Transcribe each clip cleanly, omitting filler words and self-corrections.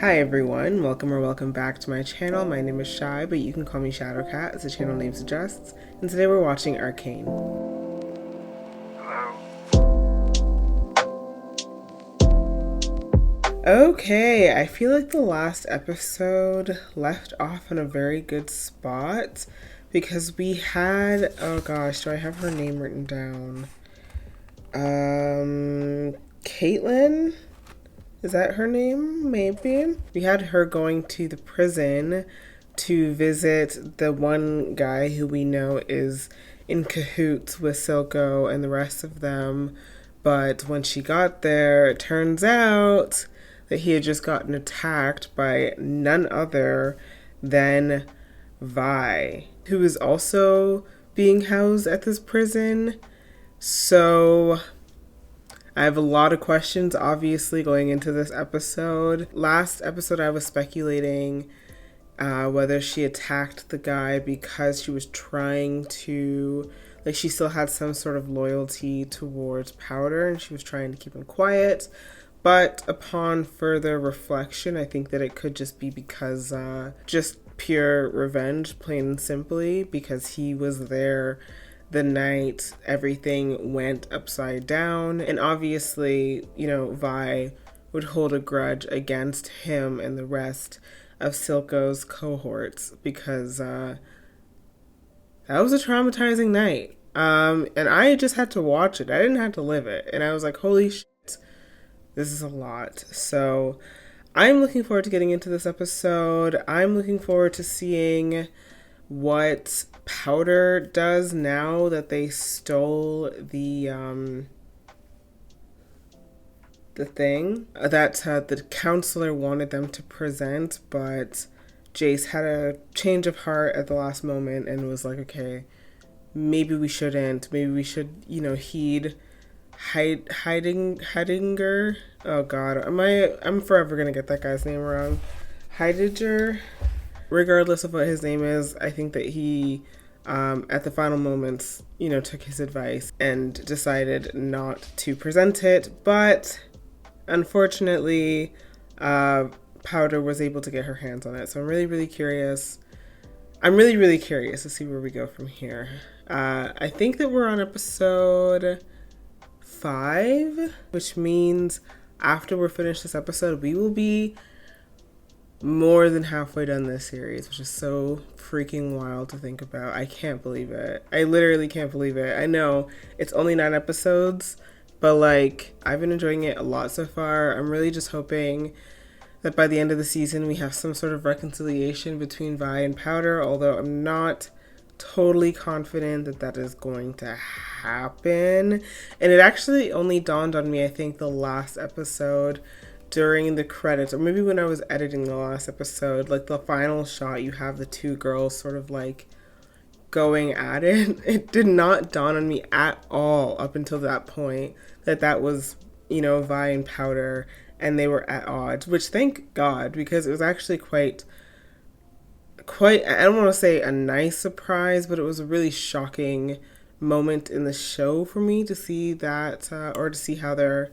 Hi everyone, welcome or welcome back to my channel. My name is Shy, but you can call me Shadowcat as the channel name suggests. And today we're watching Arcane. Okay, I feel like the last episode left off on a very good spot because we had, oh gosh, do I have her name written down? Caitlin? Is that her name? Maybe. We had her going to the prison to visit the one guy who we know is in cahoots with Silco and the rest of them. But when she got there, it turns out that he had just gotten attacked by none other than Vi, who is also being housed at this prison. So I have a lot of questions, obviously, going into this episode. Last episode, I was speculating whether she attacked the guy because she was trying to, like, she still had some sort of loyalty towards Powder and she was trying to keep him quiet. But upon further reflection, I think that it could just be because just pure revenge, plain and simply, because he was there the night everything went upside down. And obviously, you know, Vi would hold a grudge against him and the rest of Silco's cohorts because that was a traumatizing night. And I just had to watch it. I didn't have to live it. And I was like, holy shit, this is a lot. So I'm looking forward to getting into this episode. I'm looking forward to seeing what Powder does now that they stole the thing that the counselor wanted them to present, but Jace had a change of heart at the last moment and was like, okay, maybe we shouldn't. Maybe we should, you know, heed Heidinger. Oh God, I'm forever gonna get that guy's name wrong. Heidegger. Regardless of what his name is, I think that he, at the final moments, you know, took his advice and decided not to present it. But unfortunately, Powder was able to get her hands on it. So I'm really, really curious. I'm really, really curious to see where we go from here. I think that we're on episode 5, which means after we're finished this episode, we will be more than halfway done this series, which is so freaking wild to think about. I can't believe it. I literally can't believe it. I know it's only 9 episodes, but like, I've been enjoying it a lot so far. I'm really just hoping that by the end of the season we have some sort of reconciliation between Vi and Powder, although I'm not totally confident that that is going to happen. And it actually only dawned on me, I think, the last episode during the credits, or maybe when I was editing the last episode, like the final shot, you have the two girls sort of like going at it. It did not dawn on me at all up until that point that that was, you know, Vi and Powder and they were at odds, which thank God, because it was actually quite, I don't want to say a nice surprise, but it was a really shocking moment in the show for me to see that, or to see how their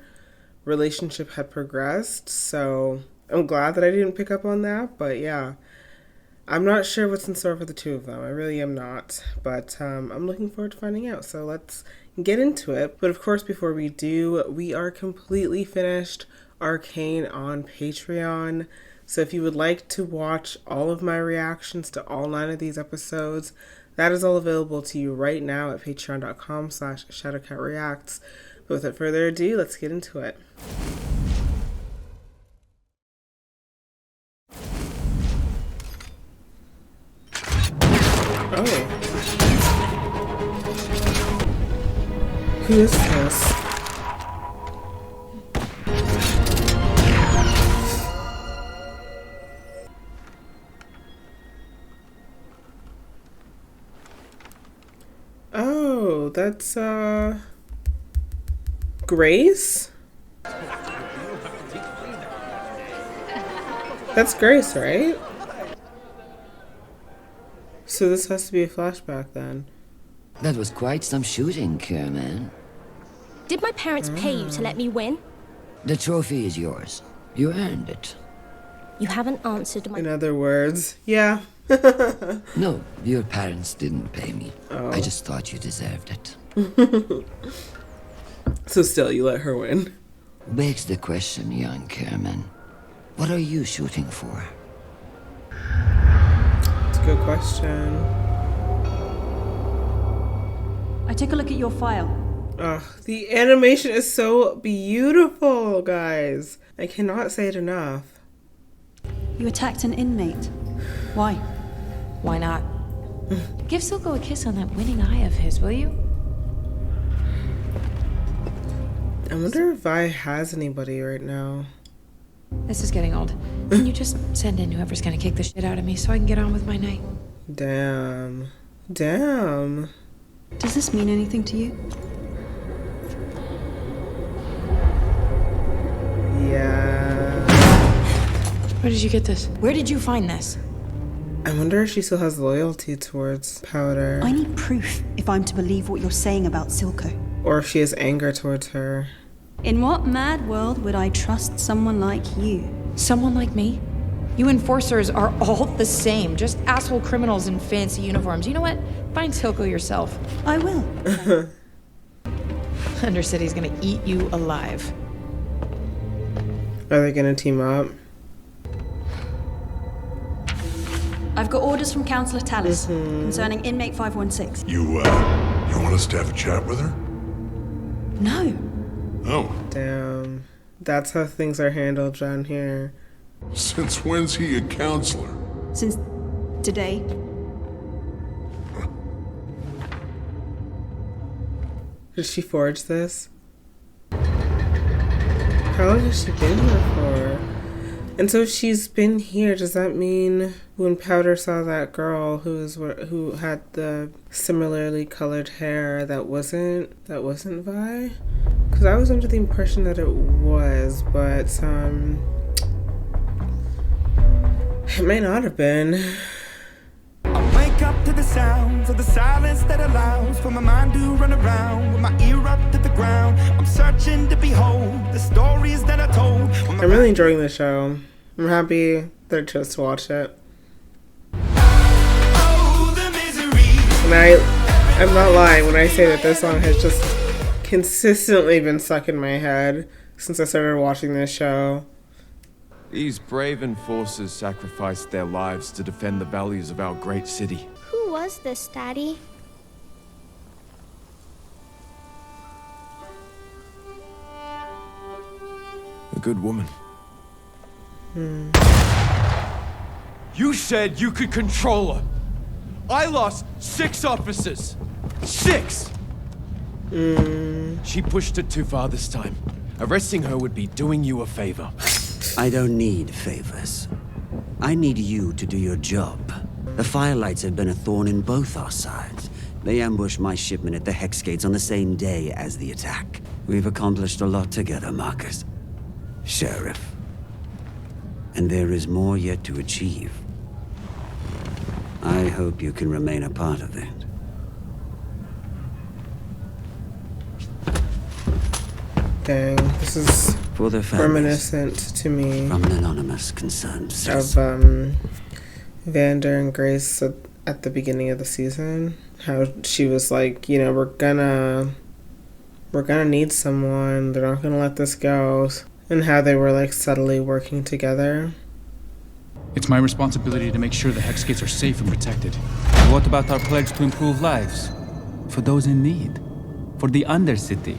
relationship had progressed. So I'm glad that I didn't pick up on that, but yeah, I'm not sure what's in store for the two of them. I really am not, but I'm looking forward to finding out. So let's get into it. But of course, before we do, we are completely finished Arcane on Patreon. So if you would like to watch all of my reactions to all 9 of these episodes, that is all available to you right now at patreon.com/shadowcatreacts. But without further ado, let's get into it. Oh. Who is this? Oh, that's, Grace? That's Grace, right? So this has to be a flashback then. That was quite some shooting, Kerman. Did my parents pay you to let me win? The trophy is yours. You earned it. You haven't answered my... In other words, yeah. No, your parents didn't pay me. Oh. I just thought you deserved it. So still, you let her win. Begs the question, young Kerman. What are you shooting for? It's a good question. I took a look at your file. Oh, the animation is so beautiful, guys. I cannot say it enough. You attacked an inmate. Why? Why not? Give Silco a kiss on that winning eye of his, will you? I wonder if Vi has anybody right now. This is getting old. Can you just send in whoever's gonna kick the shit out of me so I can get on with my night? Damn. Damn. Does this mean anything to you? Yeah. Where did you get this? Where did you find this? I wonder if she still has loyalty towards Powder. I need proof if I'm to believe what you're saying about Silco. Or if she has anger towards her. In what mad world would I trust someone like you? Someone like me? You enforcers are all the same, just asshole criminals in fancy uniforms. You know what? Find Silco yourself. I will. Undercity's gonna eat you alive. Are they gonna team up? I've got orders from Councillor Tallis concerning inmate 516. You want us to have a chat with her? No. Oh. Damn. That's how things are handled down here. Since when's he a counselor? Since today. Did she forge this? How long has she been here for? And so she's been here. Does that mean when Powder saw that girl who had the similarly colored hair that wasn't Vi? Because I was under the impression that it was, but it may not have been. I wake up to the sounds of the silence that allows for my mind to run around with my ear up to the ground. I'm searching to behold the stories that I told. I'm really enjoying the show. I'm happy that I chose to watch it. Oh, the misery. And I'm not lying when I say that this song has just consistently been stuck in my head since I started watching this show. These brave enforcers sacrificed their lives to defend the values of our great city. Who was this, Daddy? A good woman. You said you could control her. I lost 6 officers. 6! She pushed it too far this time. Arresting her would be doing you a favor. I don't need favors. I need you to do your job. The Firelights have been a thorn in both our sides. They ambushed my shipment at the Hex Gates on the same day as the attack. We've accomplished a lot together, Marcus. Sheriff. And there is more yet to achieve. I hope you can remain a part of it. Dang, this is For the families, reminiscent to me from an anonymous concerned of citizen. Vander and Grace at the beginning of the season. How she was like, you know, we're gonna need someone. They're not gonna let this go. And how they were like subtly working together. It's my responsibility to make sure the Hex Gates are safe and protected. What about our pledge to improve lives? For those in need? For the Undercity?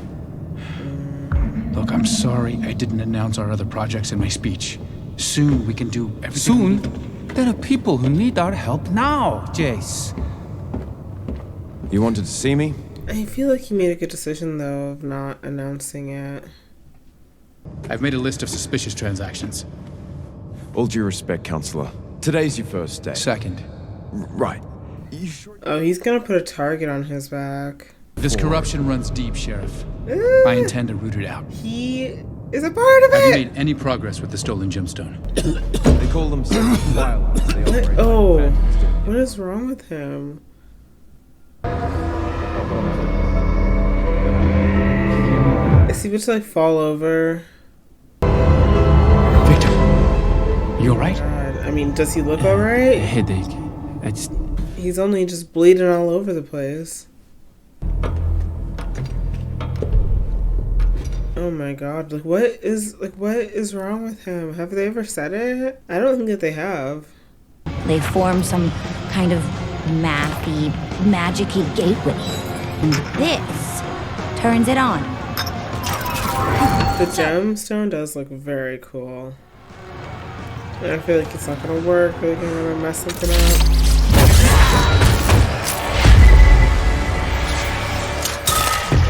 Look, I'm sorry I didn't announce our other projects in my speech. Soon we can do everything. Soon? There are people who need our help now, Jace. You wanted to see me? I feel like he made a good decision though of not announcing it. I've made a list of suspicious transactions. All due respect, Counselor. Today's your first day. Second. Right. You sure? Oh, he's gonna put a target on his back. This corruption runs deep, Sheriff. I intend to root it out. He is a part of Have you it! made any progress with the stolen gemstone? They call themselves Firelights. They operate Oh, like phantoms. what is wrong with him? Is he about to like fall over? Victor, you You alright? God. I mean, does he look alright? Headache. I just... He's only just bleeding all over the place. Oh my god, what is wrong with him? Have they ever said it? I don't think that they have. They form some kind of mathy, magic-y gateway. And this turns it on. The gemstone does look very cool. And I feel like it's not gonna work. I feel like I'm gonna mess something up.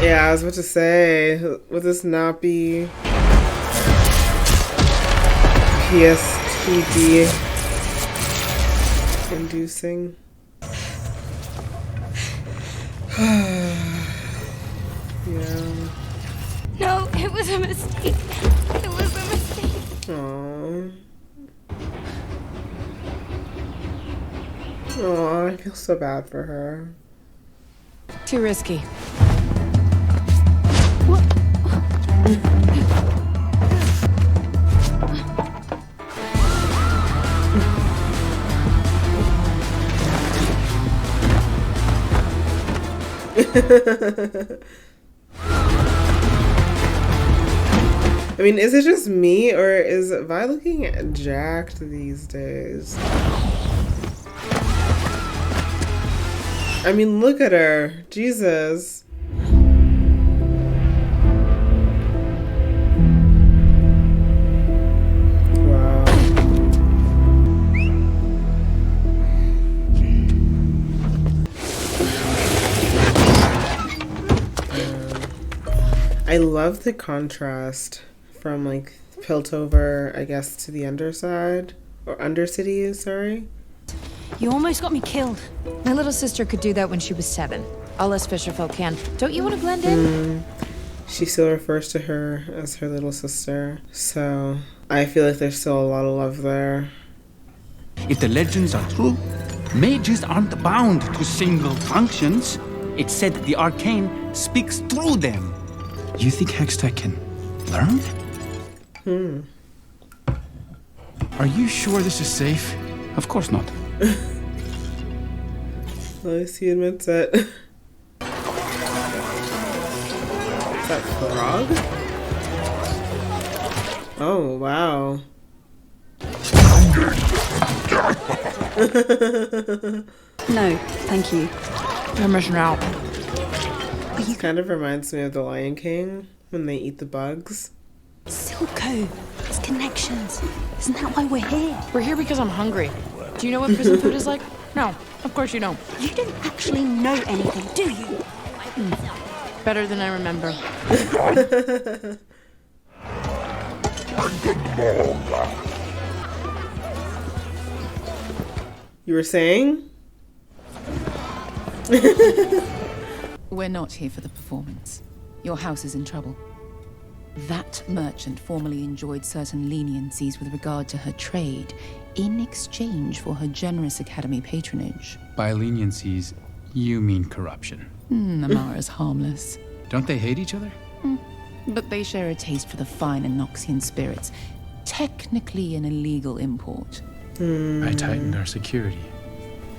Yeah, I was about to say, would this not be PSTD inducing? Yeah. No, it was a mistake. It was a mistake. Aww. Aww, I feel so bad for her. Too risky. I mean, is it just me, or is Vi looking jacked these days? I mean, look at her. Jesus. Wow. I love the contrast from like Piltover, I guess, to the Underside, or Undercity, sorry. You almost got me killed. My little sister could do that when she was 7. All us fisherfolk can. Don't you want to blend in? She still refers to her as her little sister, so I feel like there's still a lot of love there. If the legends are true, mages aren't bound to single functions. It's said that the Arcane speaks through them. You think Hextech can learn? Are you sure this is safe? Of course not. At least he admits it. Is that frog? Oh, wow. No, thank you. You're missing out. This kind of reminds me of The Lion King, when they eat the bugs. Silco, it's connections. Isn't that why we're here? We're here because I'm hungry. Do you know what prison food is like? No, of course you don't. You don't actually know anything, do you? Better than I remember. You were saying? We're not here for the performance. Your house is in trouble. That merchant formerly enjoyed certain leniencies with regard to her trade in exchange for her generous academy patronage. By leniencies, you mean corruption. Amara's harmless. Don't they hate each other? But they share a taste for the fine Enoxian spirits. Technically an illegal import. I tightened our security.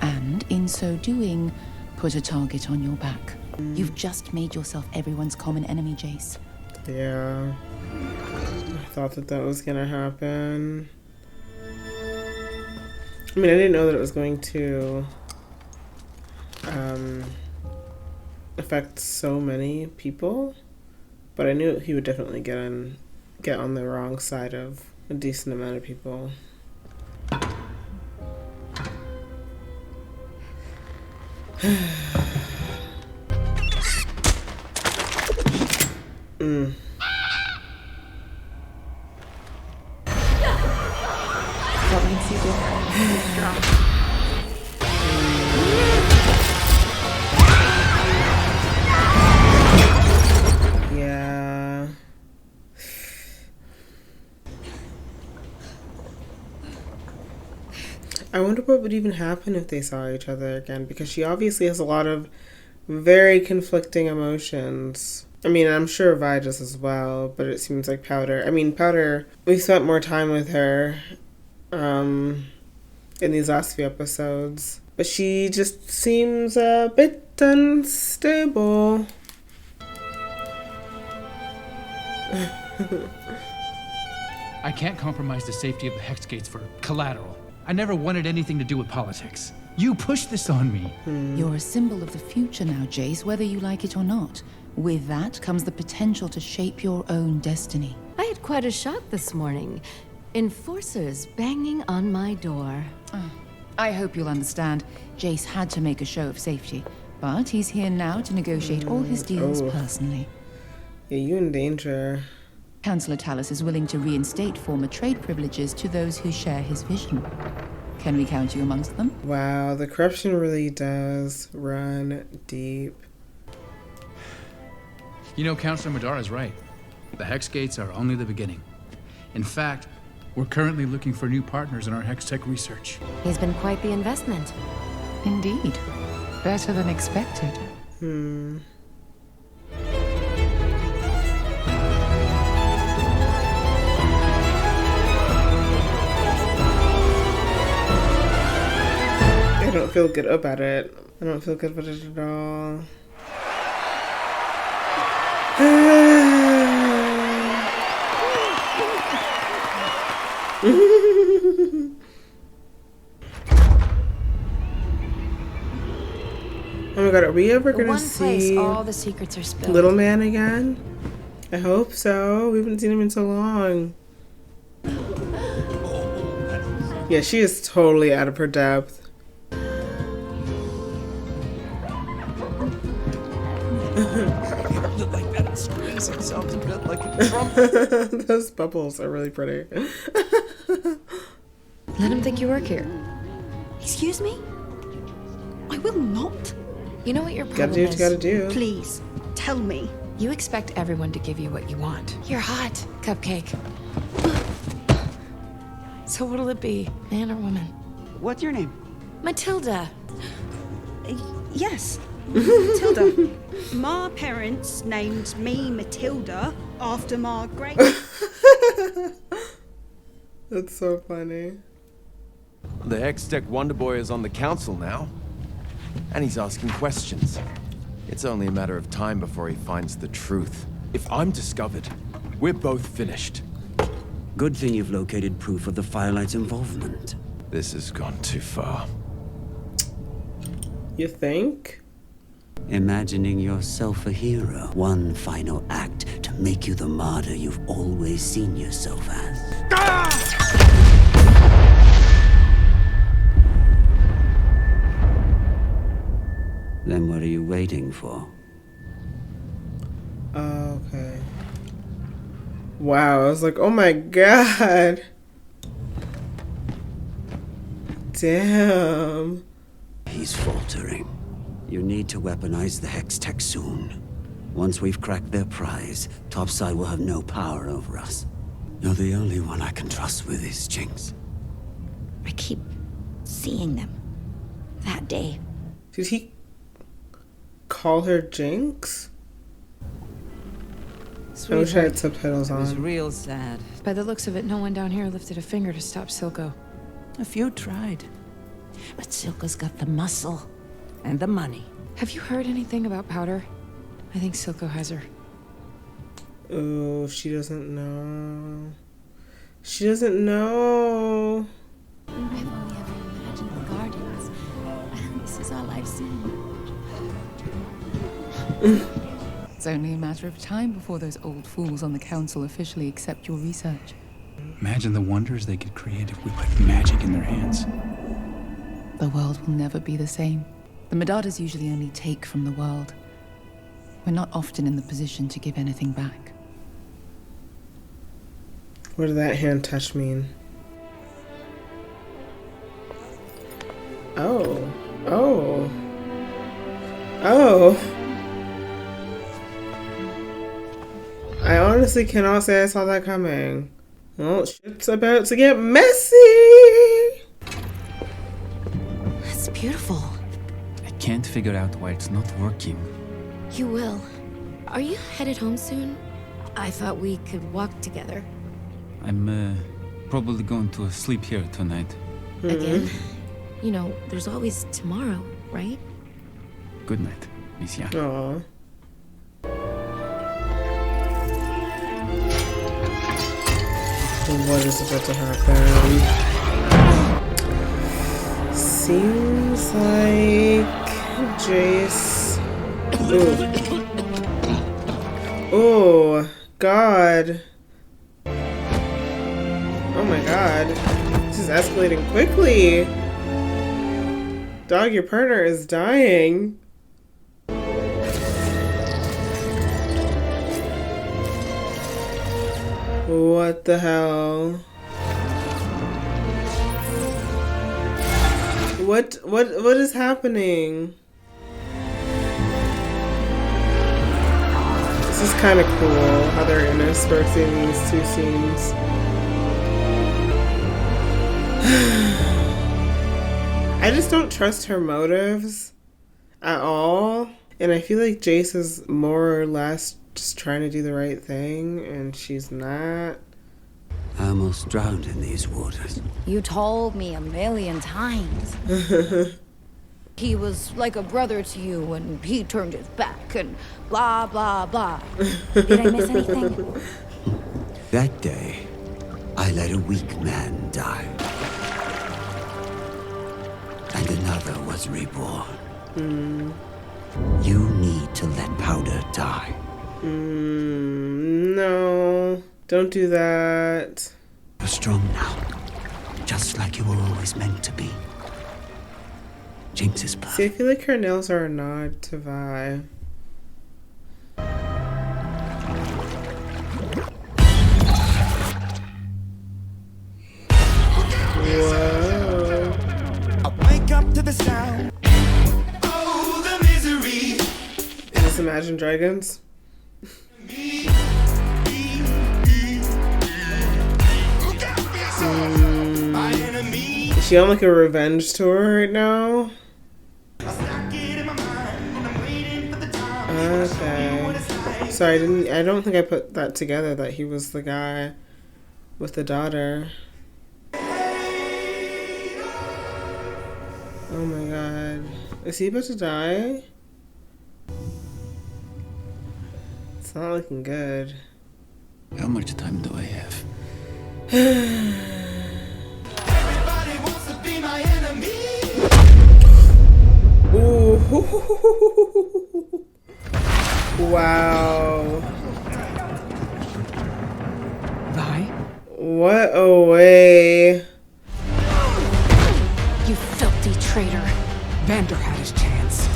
And in so doing, put a target on your back. You've just made yourself everyone's common enemy, Jace. Yeah. I thought that that was gonna happen. I mean, I didn't know that it was going to affect so many people, but I knew he would definitely get on the wrong side of a decent amount of people. That makes you different. Strong. Yeah. I wonder what would even happen if they saw each other again, because she obviously has a lot of very conflicting emotions. I mean, I'm sure Vi does as well, but it seems like Powder... I mean, Powder, we've spent more time with her in these last few episodes. But she just seems a bit unstable. I can't compromise the safety of the Hex Gates for collateral. I never wanted anything to do with politics. You pushed this on me. You're a symbol of the future now, Jace, whether you like it or not. With that comes the potential to shape your own destiny. I had quite a shock this morning. Enforcers banging on my door. I hope you'll understand. Jace had to make a show of safety, but he's here now to negotiate all his deals personally. Yeah, you in danger. Councillor Tallis is willing to reinstate former trade privileges to those who share his vision. Can we count you amongst them? Wow, the corruption really does run deep. You know, Councillor Madara's right. The Hex Gates are only the beginning. In fact, we're currently looking for new partners in our Hex Tech research. He's been quite the investment. Indeed. Better than expected. I don't feel good about it. I don't feel good about it at all. Oh my god, are we ever gonna see all the secrets are spilled. Little Man again? I hope so. We haven't seen him in so long. Yeah, she is totally out of her depth. Look like that screams. It sounds a bit like a drum. Those bubbles are really pretty. Let him think you work here. Excuse me? I will not. You know what your Gotta problem do what is? you gotta do. Please, tell me. You expect everyone to give you what you want. You're hot, cupcake. So what'll it be, man or woman? What's your name? Matilda. Yes, Matilda. My parents named me Matilda after my great... That's so funny. The Hex-Tech Wonder Boy is on the council now. And he's asking questions. It's only a matter of time before he finds the truth. If I'm discovered, we're both finished. Good thing you've located proof of the Firelight's involvement. This has gone too far. You think? Imagining yourself a hero. One final act to make you the martyr you've always seen yourself as. Then what are you waiting for? Okay. Wow, I was like, oh my god. Damn. He's faltering. You need to weaponize the Hex Tech soon. Once we've cracked their prize, Topside will have no power over us. You're the only one I can trust with this, Jinx. I keep seeing them. That day. Did he call her Jinx? I wish I had subtitles It was on. real sad. By the looks of it, no one down here lifted a finger to stop Silco. A few tried. But Silco's got the muscle and the money. Have you heard anything about Powder? I think Silco has her. Oh, she doesn't know. She doesn't know. I've only ever imagined the gardens. This is all I've seen. It's only a matter of time before those old fools on the council officially accept your research. Imagine the wonders they could create if we put magic in their hands. The world will never be the same. The Medardas usually only take from the world. We're not often in the position to give anything back. What did that hand touch mean? Oh. Oh. Oh. I honestly cannot say I saw that coming. Well, shit's about to get messy. That's beautiful. I can't figure out why it's not working. You will. Are you headed home soon? I thought we could walk together. I'm probably going to sleep here tonight. Again? You know, there's always tomorrow, right? Good night, Amicia. Aww. What is about to happen? Seems like Jace. Oh, God. Oh my God. This is escalating quickly. Dog, your partner is dying. What the hell? What is happening? This is kind of cool how they're interspersing these two scenes. I just don't trust her motives at all. And I feel like Jace is more or less just trying to do the right thing, and she's not. I almost drowned in these waters. You told me 1,000,000 times. He was like a brother to you and he turned his back and blah, blah, blah. Did I miss anything? That day, I let a weak man die. And another was reborn. You need to let Powder die. No, don't do that. You're strong now, just like you were always meant to be. Jinx is perfect. See, I feel like her nails are a nod to Vi. Whoa. I wake up to the sound. Oh, the misery. Is this Imagine Dragons? Is she on like a revenge tour right now? Okay. Sorry, I don't think I put that together that he was the guy with the daughter. Oh my God. Is he about to die? It's not looking good. How much time do I have? Everybody wants to be my enemy. Ooh. Wow. Vi? What a way. You filthy traitor. Vander had his chance.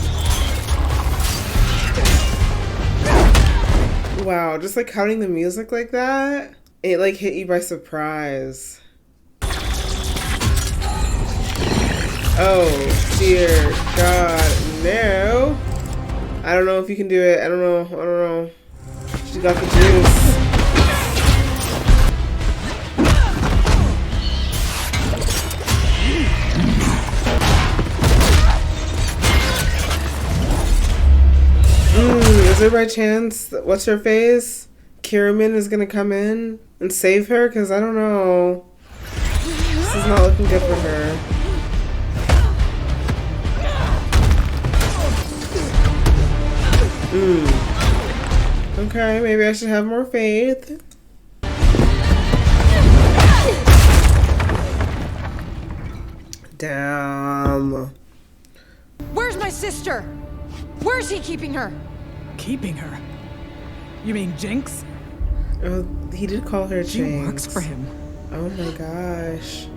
Wow, just like counting the music like that, it like hit you by surprise. Oh dear God, no. I don't know if you can do it. I don't know. She got the juice. Is there by chance, what's her face? Kierman is gonna come in and save her? Because I don't know. This is not looking good for her. Okay, maybe I should have more faith. Damn. Where's my sister? Where's he keeping her? Keeping her? You mean Jinx? Oh, he did call her She Jinx. works for him. Oh my gosh.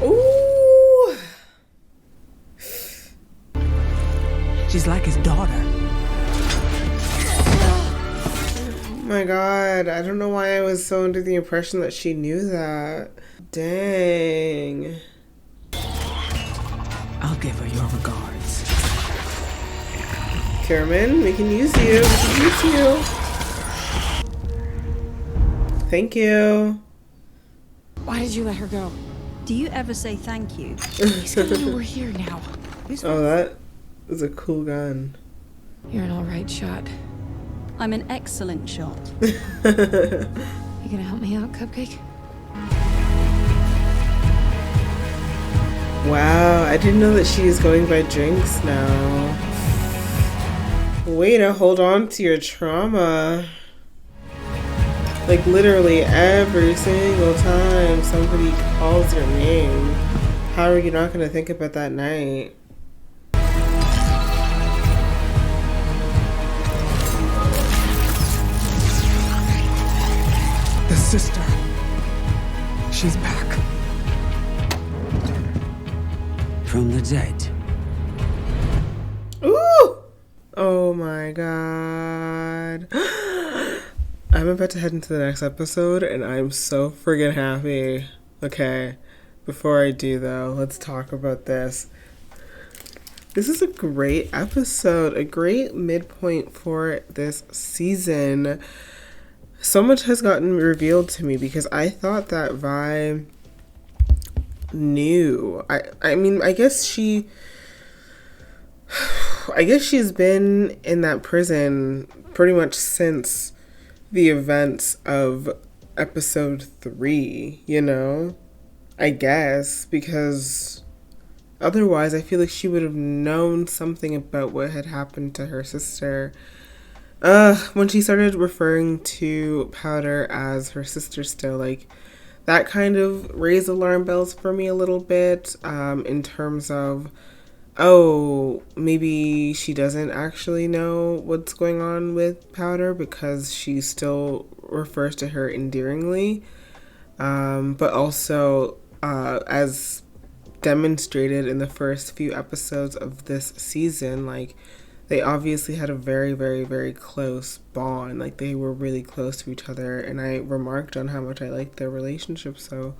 Ooh. She's like his daughter. Oh my God. I don't know why I was so under the impression that she knew that. Dang. I'll give her your regards. Kierman, we can use you. We can use you. Thank you. Why did you let her go? Do you ever say thank you? Please tell me we're here now. Oh, that is a cool gun. You're an alright shot. I'm an excellent shot. You gonna help me out, Cupcake? Wow, I didn't know that she is going by Jinx now. Way to hold on to your trauma. Like literally every single time somebody calls your name, how are you not gonna think about that night? The sister. She's back. From the dead. Ooh! Oh my god. I'm about to head into the next episode and I'm so friggin' happy. Okay, before I do though, let's talk about this. This is a great episode, a great midpoint for this season. So much has gotten revealed to me because I thought that Vi knew. I mean, I guess she's been in that prison pretty much since the events of episode 3, you know? I guess, because otherwise I feel like she would have known something about what had happened to her sister. When she started referring to Powder as her sister still, like, that kind of raised alarm bells for me a little bit, in terms of, oh, maybe she doesn't actually know what's going on with Powder because she still refers to her endearingly. But also, as demonstrated in the first few episodes of this season, like, they obviously had a very, very, very close bond. Like, they were really close to each other, and I remarked on how much I liked their relationship. So,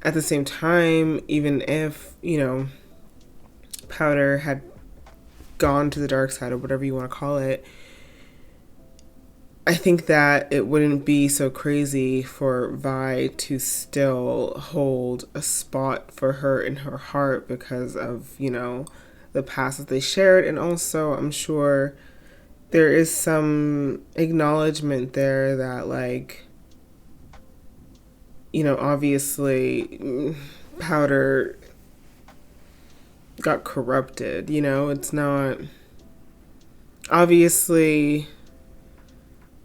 at the same time, even if, you know, Powder had gone to the dark side or whatever you want to call it, I think that it wouldn't be so crazy for Vi to still hold a spot for her in her heart because of, you know, the past that they shared. And also, I'm sure there is some acknowledgement there that, like, you know, obviously Powder got corrupted, you know? It's not... Obviously,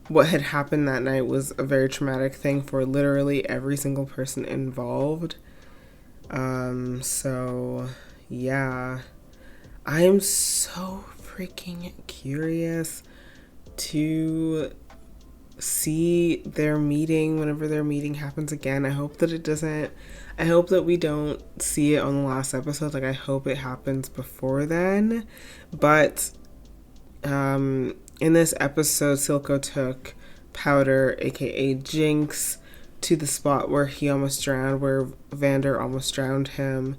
what had happened that night was a very traumatic thing for literally every single person involved. So, yeah. I am so freaking curious to see their meeting whenever their meeting happens again. I hope that it doesn't... I hope that we don't see it on the last episode. Like, I hope it happens before then. But in this episode, Silco took Powder, aka Jinx, to the spot where he almost drowned, where Vander almost drowned him,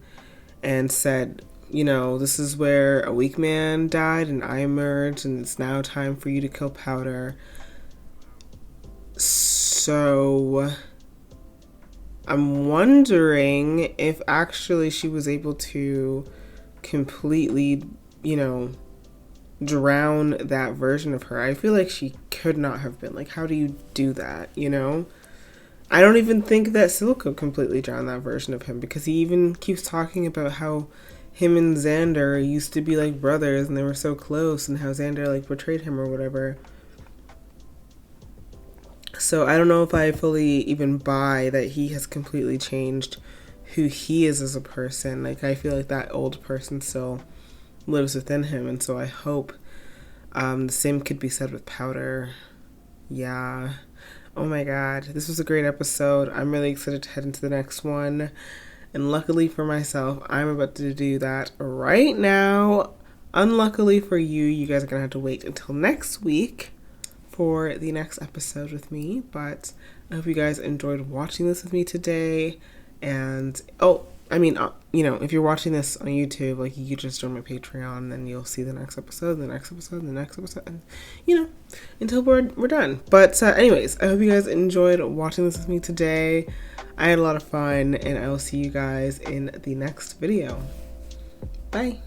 and said, you know, this is where a weak man died and I emerged, and it's now time for you to kill Powder. So I'm wondering if actually she was able to completely, you know, drown that version of her. I feel like she could not have been. Like, how do you do that, you know? I don't even think that Silco completely drowned that version of him, because he even keeps talking about how him and Xander used to be like brothers and they were so close, and how Xander like betrayed him or whatever. So I don't know if I fully even buy that he has completely changed who he is as a person. Like, I feel like that old person still lives within him, and so I hope the same could be said with Powder. Yeah. Oh my god, this was a great episode. I'm really excited to head into the next one, and luckily for myself, I'm about to do that right now. Unluckily for you, you guys are gonna have to wait until next week for the next episode with me, but I hope you guys enjoyed watching this with me today. And you know, if you're watching this on YouTube, like, you could just join my Patreon, then you'll see the next episode, the next episode, the next episode, and, you know, until we're done. But anyways, I hope you guys enjoyed watching this with me today. I had a lot of fun, and I will see you guys in the next video. Bye.